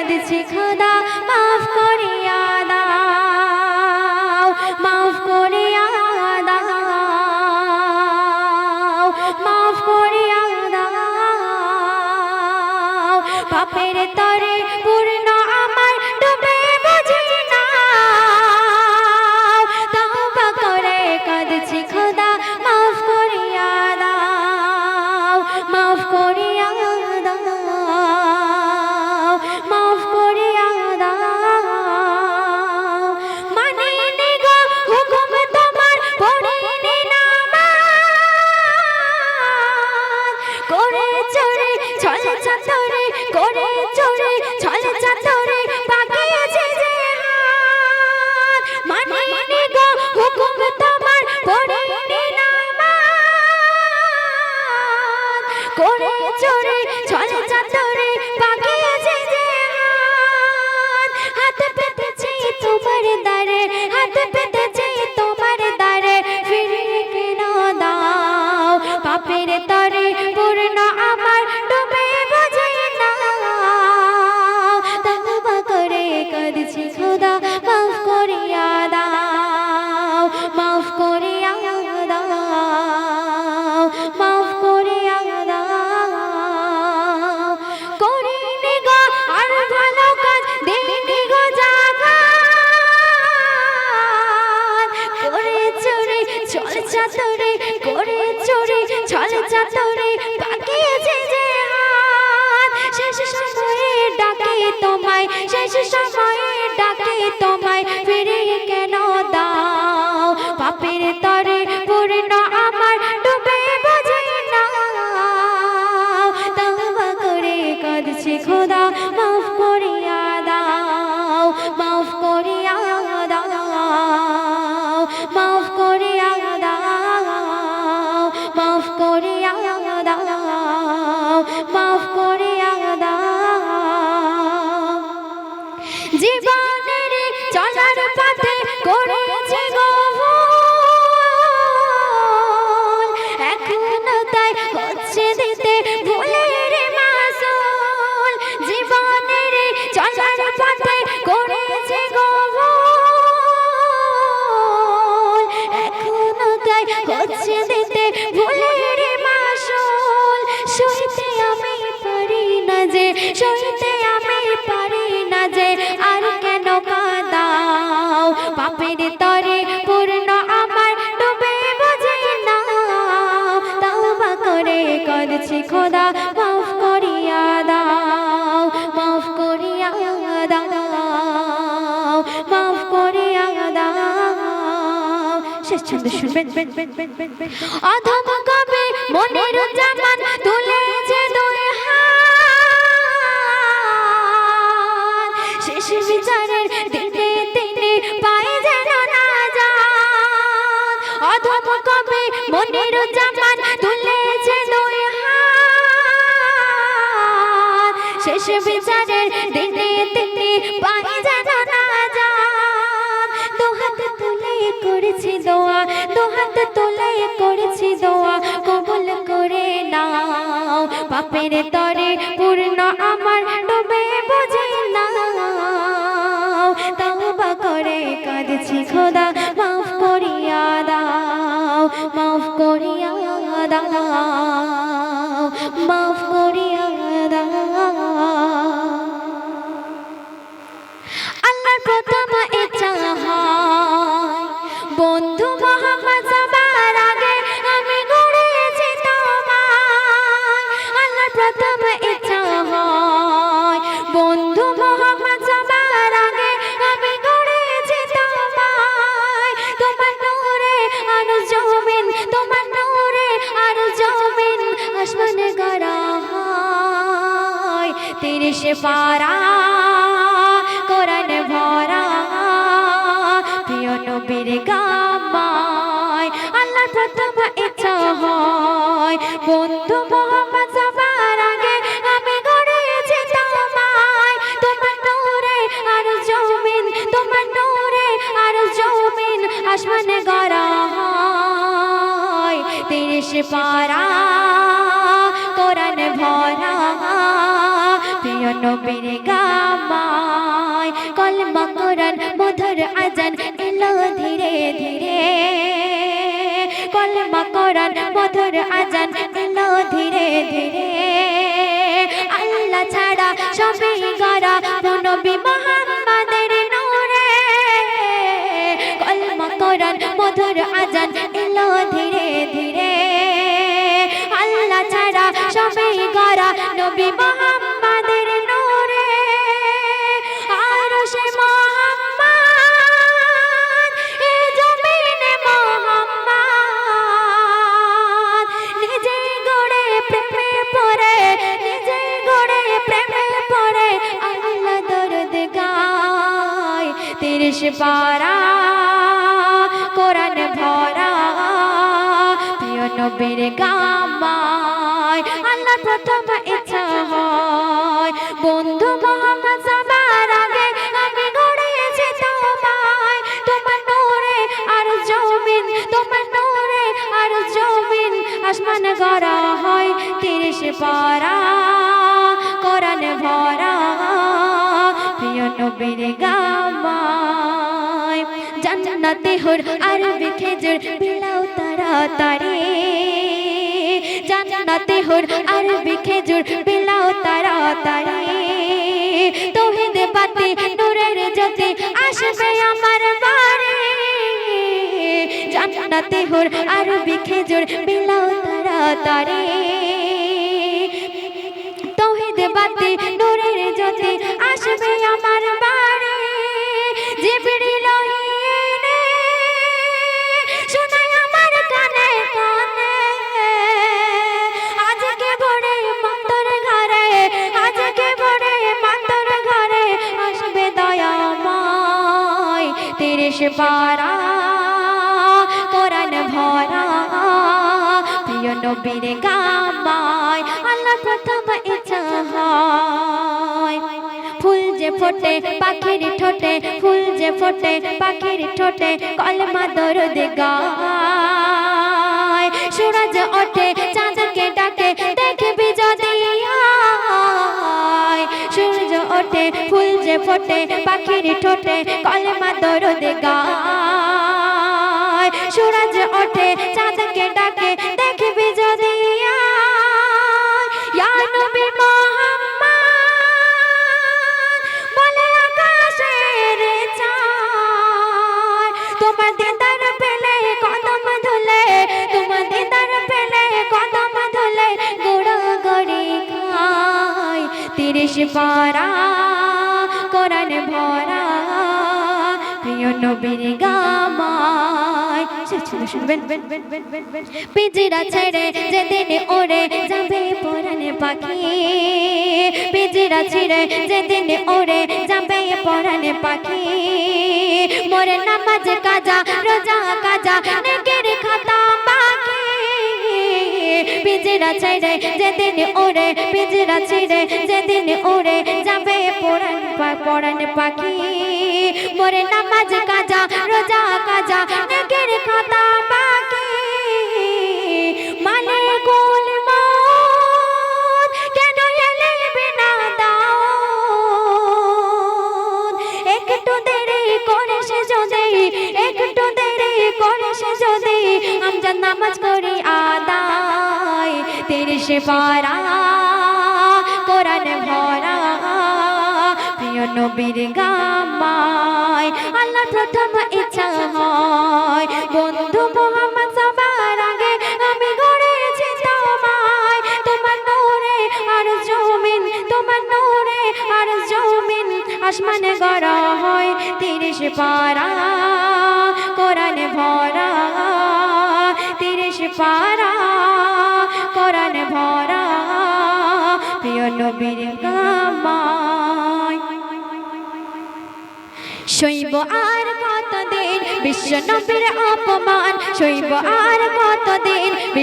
কাঁদছি খোদা মাফ করিয়া দাও, মাফ করিয়া দাও, মাফ করিয়া দাও। পাপের তরে পূর্ণ আমার ডুবে বুঝি না, তওবা করে কাঁদছি খোদা মাফ করিয়া দাও, মাফ করিয়া দাও, মাফ করিয়া দাও। মানিনি গো হুকুম তোমার, পড়িনি নামাজ, করে চোরে ছলে চাতরে, করে চোরে ছলে চাতরে পাকিয়েছে যে হাত। মানিনি গো হুকুম তোমার, পড়িনি নামাজ, করে চোরে ছলে চাতরে পাকিয়েছে যে হাত। হাত পেতেছি তোমার দ্বারে, হাত পেতেছি তোমার দ্বারে, ফিরিয়ে কেন দাও। পাপের তরে পূর্ণ আমার ডুবে বুঝি না, তওবা করে কাঁদছি খোদা মাফ করিয়া দাও, মাফ করিয়া দাও, মাফ করিয়া দাও। করিনি গো আর ভালো কাজ, দিইনি গো জাকাত, করে চোরে ছলে চাতরে, করে চোরে ছলে চাতরে পাকিয়েছে যে হাত। শেষ সময়ে ডাকে তোমায়, শেষ সময়ে ডাকে তোমায়, ফিরিয়ে কেন দাও। পাপের তরে পূর্ণ আমার ডুবে বুঝি না, তওবা করে কাঁদছি খোদা মাফ করিয়া দাও, মাফ করিয়া দাও, মাফ করিয়া দাও, মাফ করিয়া দাও, মাফ করিয়া দাও। জীবনের চলার পথে করেছি গো ভুল, এখনো তাই হচ্ছে দিতে ভুলের মাসুল। জীবনের চলার পথে করেছি গো ভুল, এখনো তাই হচ্ছে দিতে ভুলের মাসুল। সইতে আমি পারি না যে, সইতে আমি পারি না যে, আর কেন কাঁদাও। পাপের তরে পূর্ণ আমার ডুবে বুঝি না, তওবা করে কাঁদছি খোদা মাফ করিয়া দাও, মাফ করিয়া দাও, মাফ করিয়া দাও। শেষ ছন্দ শুনবেন। অধম কবে মনের জামান তুলেছে দুই হাত, শেষ বিচারের দিনে দিনে পায়ে যেন না যান। অধম কবে মনের জামান তুলেছে দুই হাত, শেষ বিচারের দিনে দিনে পায়ে যেন না যান। দুহাত তুলে করেছি দোয়া, দুহাত তুলে করেছি দোয়া, কবুল করে নাও। পাপের তরে পূর্ণ আমার ডুবে বুঝি না, তওবা করে কাঁদছি খোদা মাফ করিয়া দাও, মাফ করিয়া দাও, মাফ করিয়া দাও। আল্লাহর প্রথম ইচ্ছা হয় বন্ধু মোহাম্মদ সবার আগে আমি গড়েছি তোমায়। আল্লাহর প্রথম ইচ্ছা হয় বন্ধু মোহাম্মদ সবার আগে আমি গড়েছি তোমায়। তোমার নূরে আর জমিন, তোমার নূরে আর জমিন আসমানে গড়া হয়। 30 পারা কোরআন ভরা প্রিয় নবীর গামায়। আল্লাহর প্রথম ইচ্ছা হয় বন্ধু মোহাম্মদ সবার আগে আমি গড়েছি তোমায়। তোমার নূরে আর জমিন, তোমার নূরে আর জমিন আসমানে গড়া হয়। 30 পারা কোরআন ভরা প্রিয় নবীর গামা কোরআন মধুর আজান এলো ধীরে ধীরে আল্লাহ ছাড়া সবই গড়া নবী মুহাম্মাদের নূরে কলমা কোরআন মধুর আজান এলো ধীরে ধীরে আল্লাহ ছাড়া সবই গড়া নবী মুহাম্মাদের নূরে আরশে মুহাম্মদ এ জমিনে মুহাম্মদ নিজে গড়ে প্রেমে পড়ে নিজে গড়ে প্রেমে পড়ে আল্লাহ দরদ গায় 30 পারা কোরআন ভরা প্রিয় নবীর গামায় আল্লাহ প্রথম ইচ্ছা হয় বন্ধু মোহাম্মদ সবার আগে আমি গড়েছি তোমায় তোমার নূরে আর জমিন তোমার নূরে আর জমিন আসমান গড়া হয় 30 পারা কোরআন ভরা প্রিয় নবীর গামায় জান্নাতে হুর আরবি খেজুর বিলাও তাড়াতাড়ি জান্নাতে হুর আরবি খেজুর বিলাও তাড়াতাড়ি তৌহিদ বাতি নূরের জ্যোতি আসবে আমার বাড়ি জান্নাতে হুর আরবি খেজুর বিলাও তাড়াতাড়ি তৌহিদ বাতি নূরের জ্যোতি আসবে আমার বাড়ি জিবরিল এনে শোনায় আমার কানে কানে আজকে ভোরে মাতর ঘরে আজকে ভোরে মাতর ঘরে আসবে দয়াময় 30 পারা কোরআন ভরা প্রিয় নবীর গামায় আল্লাহ প্রথম ইচ্ছা হয় ফুল যে ফোটে পাখির ঠোঁটে ফুল যে ফোটে পাখির ঠোঁটে কলমা দরদ গায় সূরজ ওঠে চাঁদকে ডাকে দেখবি যদি আয় সূরজ ওঠে ফুল যে ফোটে পাখির ঠোঁটে কলমা দরদ গায় সূরজ ওঠে চাঁদকে ডাকে দেখবি যদি আয় ইয়া নবী তোমার দিদার পেলে কদম ধুলে তোমার দিদার পেলে কদম ধুলে গোড়া গড়ি খাই 30 পারা কোরআন ভরা প্রিয় নবীর গামায় শুনবেন পিঞ্জিরা ছেড়ে যেদিন ওড়ে যাবে পরাণ পাখি পিঞ্জিরা ছেড়ে যেদিন ওড়ে যাবে পরাণ পাখি মোরে নামাজ কাজা রোজা কাজা নেকের খাতা বাকি পিঞ্জিরা ছেড়ে যেদিন ওড়ে পিঞ্জিরা ছেড়ে যেদিন ওড়ে যাবে পরাণ পাখি মোরে নামাজ কাজা রোজা কাজা নেকের খাতা বাকি মালিকুল মউত কেন এলে বিনা দাওয়াত একটু দেরি করে সে যদি একটু দেরি করে সে যদি আমজাদ নামাজ করি আদায় 30 পারা কোরআন ভরা প্রিয় নবীর গামায় আল্লাহ প্রথম ইচ্ছা হয় বন্ধু মোহাম্মদ সবার আগে আমি গড়েছি তোমায় তোমার নূরে আর জমিন তোমার নূরে আর জমিন আসমানে গড়া হয় 30 পারা কোরআন ভরা 30 পারা কোরআন ভরা প্রিয় নবীর গামায় সইব আর কতদিন বিশ্ব নবীর অপমান সইব আর কতদিন